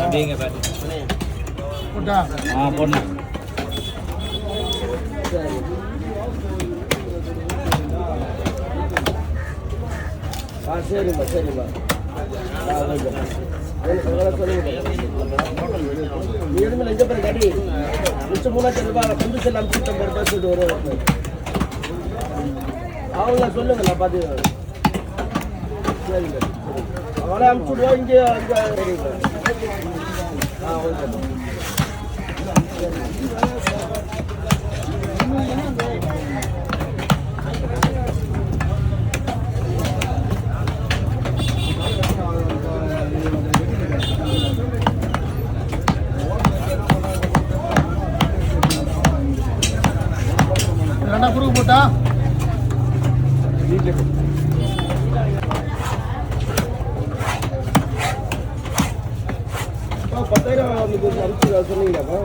அப்படிங்க பாரு போட்டா போடணும். சரிம்மா சரிம்மா நீடுமே லஞ்சம் பண்ணி கடி மிச்சம் 3000 ரூபாய் கண்டிஷன் அனுப்பிச்சு 50 ரூபாய் சொல்லிட்டு வருவாங்க. அவங்க சொல்லுங்க நான் பார்த்து சரிங்க அவளை அனுப்பிச்சு விடுவா இங்கே அங்கே சரிங்க. ஓகே என்ன குறுக்கு போட்டா ₹10,000 அனுப்பிச்சு சொன்னீங்களாப்பா?